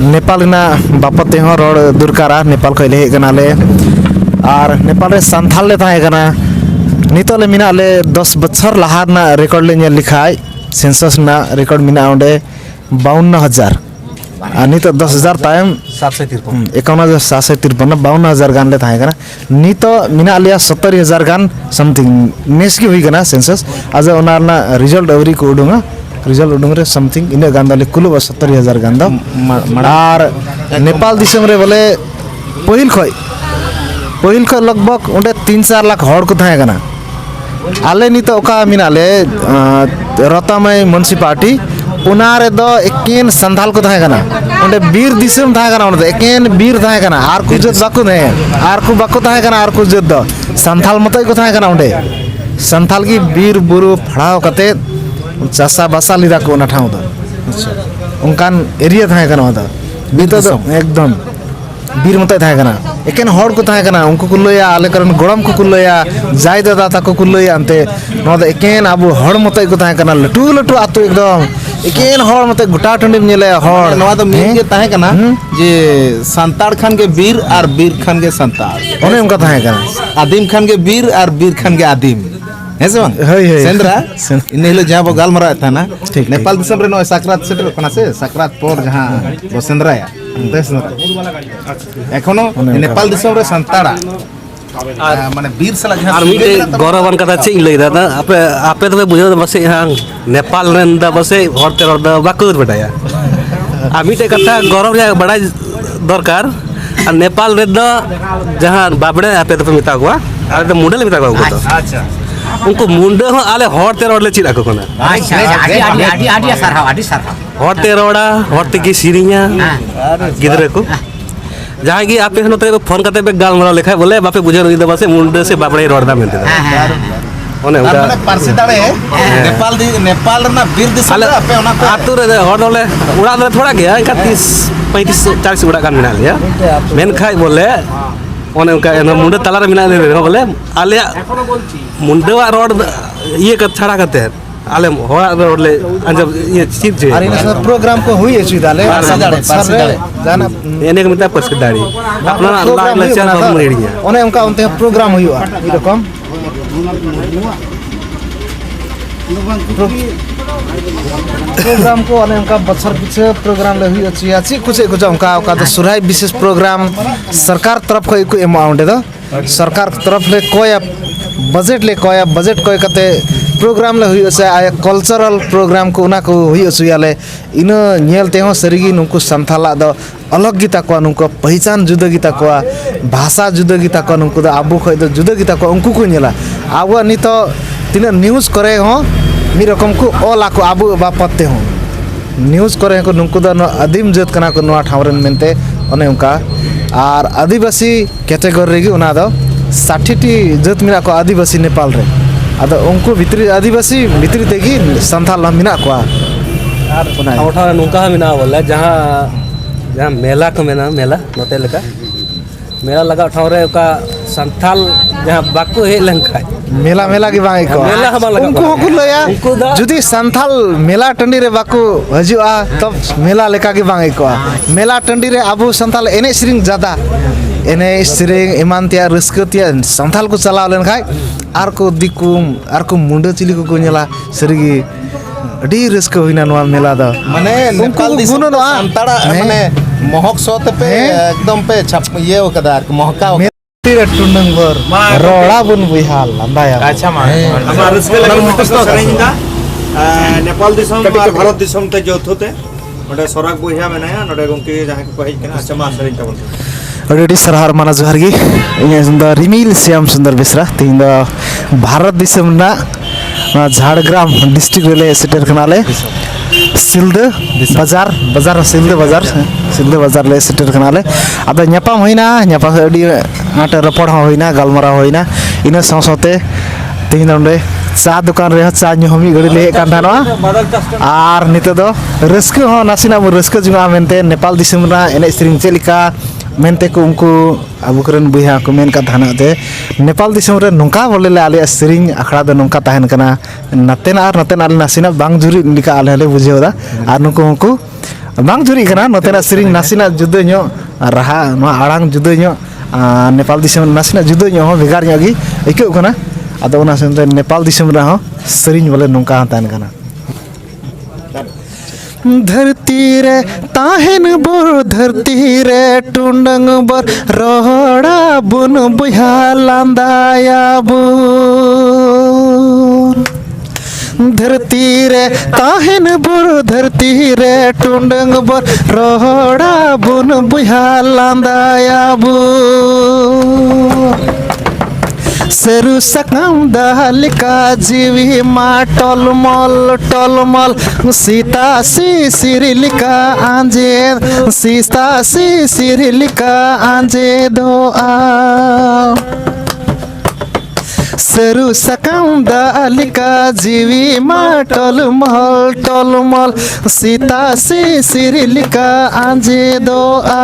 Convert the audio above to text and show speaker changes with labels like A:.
A: Nepal बापते road दरकारा Nepal खो hedge कनाले और नेपाल सान्थाल ले ताहे कना नितो ले मिना ले 10 बछर लहा ना रिकॉर्ड ले लिखाय सेंसस ना रिकॉर्ड मिना ओंडे 52,000 और नितो 10,000 तायम 51,753 52,000 गान ले ताहे कना नितो मिना लिया 70,000 गान समथिंग नेस की हुई कना सेंसस आज ओनारना रिजल्ट अवरी को उडुंगा रिजल्ट उडुंग रे समथिंग इन गान दाले कुल 70,000 गान दा और नेपाल दिसम रे बोले पहिल खो लगभग उन्हें 3-4 लाख हड़ को थाहे कना आले नितो ओका मिनाले रतामय म्युनिसिपालिटी उनारे दो एकेन संथाल को थाहे कना उन्हें बीर दिसम थाहे कना उन्हें एकेन बीर थाहे कना आर कुछ जत बाकु ने आर कु बाकु थाहे कना आर कुछ जत दो संथाल मतई को थाहे कना उन्हें संथाल की बीर बुरु फड़ाव कते चासा बासा लिदा को ना ठाव दो उनकान एरिया थाहे कना होता बीतो दो एकदम बीर मत थाहे कना एकेन हड़ को थाहे कना उनको कुलया आले करन गोड़म को कुलया जाय दादा ताको कुलया अंते नो द एकेन आबो हड़ मत को थाहे कना लटू लटू आतो एकदम एकेन हड़ मत गोटा टंडीम नेले हड़
B: नवा तो मेन के ताहे कना जे संताड़ खान के बीर और बीर खान के संताड़
A: ओने उनका थाहे कना
B: आदिम खान के बीर और बीर खान के आदिम हेसे बंग सेंद्रा इन हिलो जहां बो गालमरा था ना नेपाल दिसम रे नो साकरात सेटर कना से साकरात पर जहां बो सेंद्राया एखोनो नेपाल दिसम रे संताड़ा माने बीर सला जहां
C: आर मिटे गौरवान कथा चे लई दादा आपे तो बुझो बसे हां नेपाल रेन दा बसे हरते रोड दा बाकुर बेटाया आ मिटे कथा गौरव जा बड़ा दरकार आ नेपाल रे दा जहां बाबड़े आपे तो मिता को आ तो मुंडे ले मिता को तो
B: अच्छा
C: उनको मुंडे हो आले हरते रोड ले चिरा को ना
D: आडी सरहा
C: हरते रोडा हरते की सिरिया गिदरे को जहां की आपे नते फोन करते पे गाल मरा लिखा बोले बापे बुझे रही दबा से मुंडे से बाबड़े रोड दा मिलते ओने उनका
B: माने पारसी दाड़े नेपाल ना बीर दिसम आपे ओना को
C: आतु रे हर डोले उड़ा दे थोड़ा गया इनका 30-35 40 उड़ा कान मिना लिया मेन खाई बोले ओने उनका मुंडे तला रे मिना ले बोले आले मुंडे वा रोड ये का छड़ा करते आले होड़ा रोड ले अंजब ये चीज जे
A: अरे इन प्रोग्राम को हुई है दाले
B: पारसी दाड़े
A: जाना
C: एने के मिता पस दाड़ी अपना लाग ले चला हम रेडिया
A: ओने उनका उनते प्रोग्राम हुई ई रकम प्रोग्राम को अने उनका बछर पीछे प्रोग्राम ले हुई अछि अछि कुछ उनका तो सुराई विशेष प्रोग्राम सरकार तरफ को अमाउंट दो सरकार तरफ ले कोया बजट कोय कते प्रोग्राम ले हुई अछि आया कल्चरल प्रोग्राम को उना को हुई अछि याले इन नेलते हो सरीगी नुको संथाला दो अलग गीता को नुको पहचान जुदा गीता को भाषा जुदा गीता को नुको आबू खय दो जुदा गीता को उनको को नेला आबू नि तो तिने न्यूज़ करे हो मी रकम को ओला को आबू बापते हो न्यूज़ करे को नुको दो आदिम जात कना को नवा ठावरन मेनते ओने उनका और आदिवासी कैटेगरी गी उना दो 60टी जात मिना को आदिवासी नेपाल रे आदो उनको भितरी आदिवासी भितरी तेगी संथाल मिना को
C: आर उठा नुका मिना बोले जहां मेला को मेला नोते लगा मेला लगा ठावरे का संथाल जहां बाकू हे लंखाय
A: मेला की बांग को
C: मेला हम लगा
A: उनको को लया जुदी संथाल मेला टंडी रे बाकू हजुआ तब मेला लेका की बांग को मेला टंडी रे आबू संथाल एने श्रिंग ज्यादा एने श्रिंग इमानतिया रस्कतिया संथाल को चला लेन खाय आर को दिकुम आर को मुंडे चिली को नेला सरीगी अडी रस्क होइना नवा मेला दा
B: माने नेपाल दिसम संताड़ा माने महक सोते पे एकदम पे छप ये कदा महका
A: तीर टुंडंगर रोड़ा बुन बिहाल अंदाया
E: अच्छा मा हमार रस्के नेपाल दिसम भारत दिसम ते जोथोते नडे सराक बुहिया मेनाया नडे गंके जहां को कहि केना अच्छा मा सरिन तबन
A: अडी सरहार माना जोहार गी इन सुंदर रिमिल श्याम सुंदर बिसरा तीन भारत दिसम ना झाड़ग्राम डिस्ट्रिक्ट रेले सेटर कनाले सिल्दे बाजार सिल्दे बाजार ले सेटर कनाले अब न्यापाम होइना न्यापाम अडी आटे रपड़ होइना गालमरा होइना इन साथे तीन दंडे चा दुकान रे चा हमी गड़ी ले कान थाना आर निते दो रस्क हो नासिना रस्क जुगा मेनते नेपाल दिसम ना एने स्ट्रिंग चेलिका मेनते को उनको अब करन बुहा को मेन का थाना ते नेपाल दिसम रे नोंका बोले आले स्ट्रिंग अखड़ा दो नोंका ताहन कना नतेन आर नासिना बांग जुरी लिका आले बुझेवदा are नुको bang juri kana notena sering nasina judo nyo raha no arang judo nyo Nepal disem nasina judo nyo ho begar nyo gi ikut kana ado ona sente Nepal disem ra ho sering bole nongka tan kana धरती रे ताहेन bore धरती रे टुंडंग बर रोड़ा बुन बुहा लांदाया बुन धरती रे ताहेन बोर धरती रे टुंडंग बर रोड़ा बुन बुहा लांदाया बुन Seru sakam dahalika jiwi ma tolmol tolmol sita si sirilika anje sita si sirilika anje doa Seru sakam dahalika jiwi ma tolmol tolmol sita si sirilika anje doa